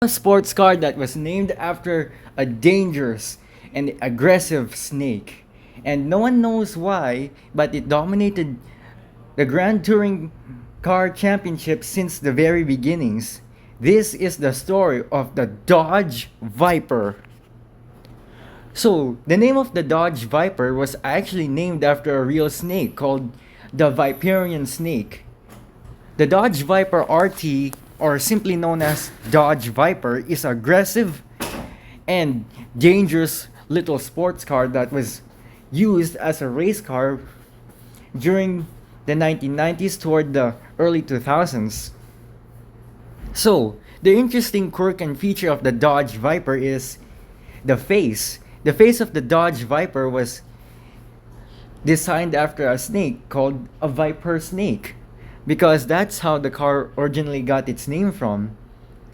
A sports car that was named after a dangerous and aggressive snake. And no one knows why, but it dominated the Grand Touring Car Championship since the very beginnings. This is the story of the Dodge Viper. So, the name of the Dodge Viper was actually named after a real snake called the Viperian snake. The Dodge Viper RT, or simply known as Dodge Viper, is aggressive and dangerous little sports car that was used as a race car during the 1990s toward the early 2000s. So, the interesting quirk and feature of the Dodge Viper is the face. The face of the Dodge Viper was designed after a snake called a viper snake because that's how the car originally got its name from.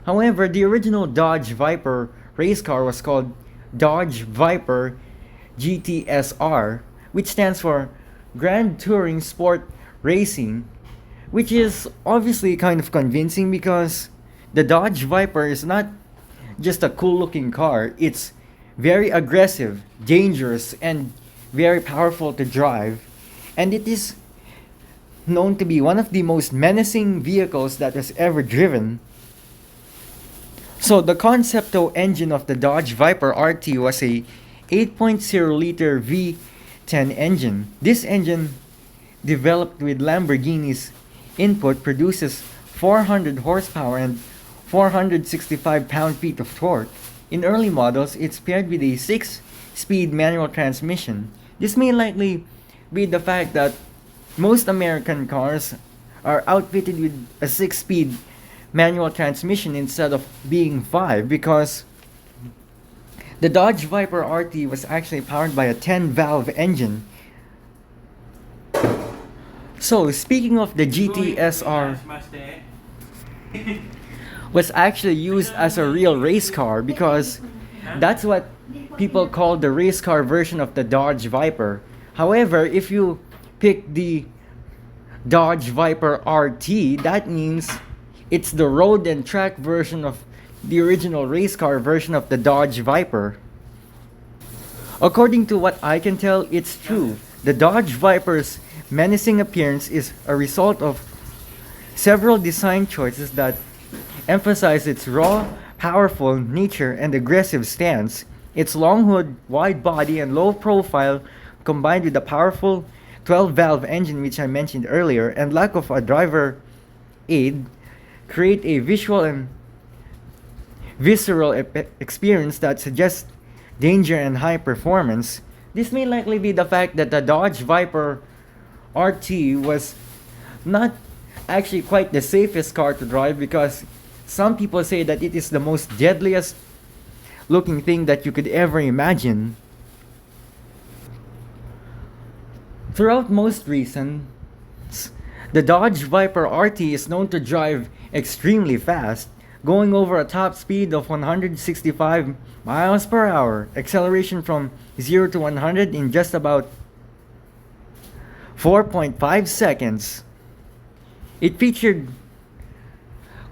However, the original Dodge Viper race car was called Dodge Viper GTSR, which stands for Grand Touring Sport Racing, which is obviously kind of convincing because the Dodge Viper is not just a cool looking car, it's very aggressive, dangerous, and very powerful to drive, and it is known to be one of the most menacing vehicles that was ever driven. So the concepto engine of the Dodge Viper RT was a 8.0 liter V10 engine. This engine, developed with Lamborghini's input, produces 400 horsepower and 465 pound-feet of torque. In early models, it's paired with a 6-speed manual transmission. This may likely be the fact that most American cars are outfitted with a 6-speed manual transmission instead of being 5 because the Dodge Viper RT was actually powered by a 10-valve engine. So, speaking of the GTSR, was actually used as a real race car because that's what people call the race car version of the Dodge Viper. However, if you pick the Dodge Viper RT, that means it's the road and track version of the original race car version of the Dodge Viper. According to what I can tell, it's true. The Dodge Viper's menacing appearance is a result of several design choices that emphasize its raw, powerful nature and aggressive stance. Its long hood, wide body, and low profile, combined with the powerful 12-valve engine which I mentioned earlier, and lack of a driver aid, create a visual and visceral experience that suggests danger and high performance. This may likely be the fact that the Dodge Viper RT was not actually quite the safest car to drive because some people say that it is the most deadliest looking thing that you could ever imagine. Throughout most reasons, the Dodge Viper RT is known to drive extremely fast, going over a top speed of 165 miles per hour, acceleration from 0 to 100 in just about 4.5 seconds. It featured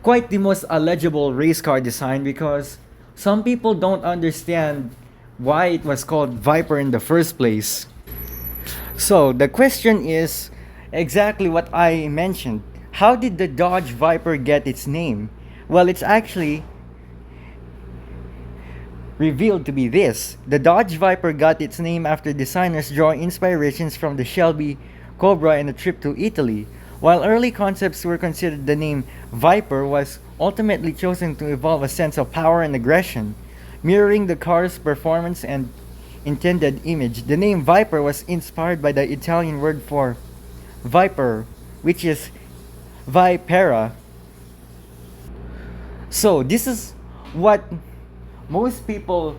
quite the most illegible race car design because some people don't understand why it was called Viper in the first place. So the question is exactly what I mentioned. How did the Dodge Viper get its name? Well, it's actually revealed to be this. The Dodge Viper got its name after designers draw inspirations from the Shelby Cobra and a trip to Italy. While early concepts were considered, the name Viper was ultimately chosen to evolve a sense of power and aggression, mirroring the car's performance and intended image. The name Viper was inspired by the Italian word for viper, which is vipera. So, this is what most people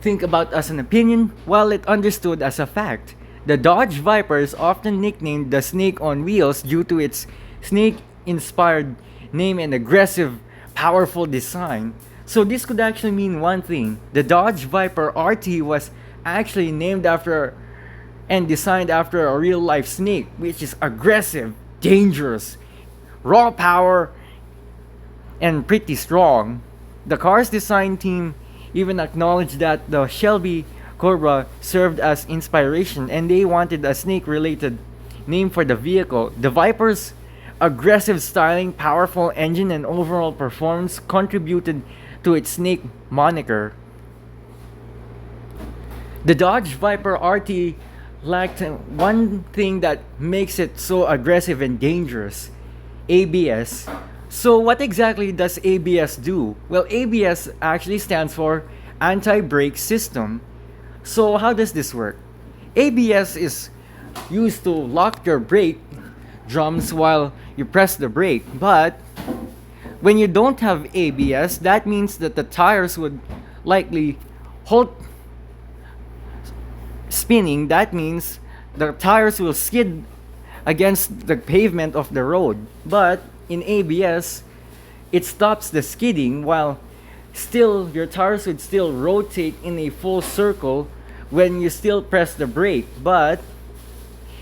think about as an opinion, while it understood as a fact. The Dodge Viper is often nicknamed the Snake on Wheels due to its snake-inspired name and aggressive, powerful design. So this could actually mean one thing. The Dodge Viper RT was actually named after and designed after a real-life snake, which is aggressive, dangerous, raw power, and pretty strong. The car's design team even acknowledged that the Shelby Cobra served as inspiration and they wanted a snake related name for the vehicle. The Viper's aggressive styling, powerful engine, and overall performance contributed to its snake moniker. The Dodge Viper RT lacked one thing that makes it so aggressive and dangerous: ABS. So, what exactly does ABS do? Well, ABS actually stands for Anti Brake System. So, how does this work? ABS is used to lock your brake drums while you press the brake, but when you don't have ABS, that means that the tires would likely halt spinning. That means the tires will skid against the pavement of the road. But in ABS, it stops the skidding while still your tires would still rotate in a full circle when you still press the brake. But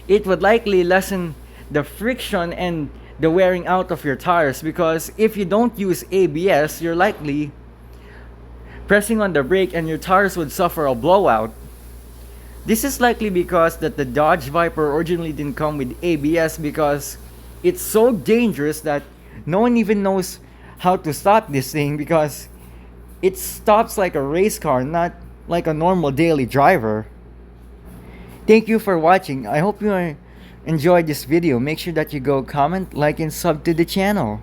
it would likely lessen the friction and the wearing out of your tires, because if you don't use ABS, you're likely pressing on the brake and your tires would suffer a blowout. This is likely because that the Dodge Viper originally didn't come with ABS, because it's so dangerous that no one even knows how to stop this thing, because it stops like a race car, not like a normal daily driver. Thank you for watching. I hope you enjoyed this video. Make sure that you go comment, like, and sub to the channel.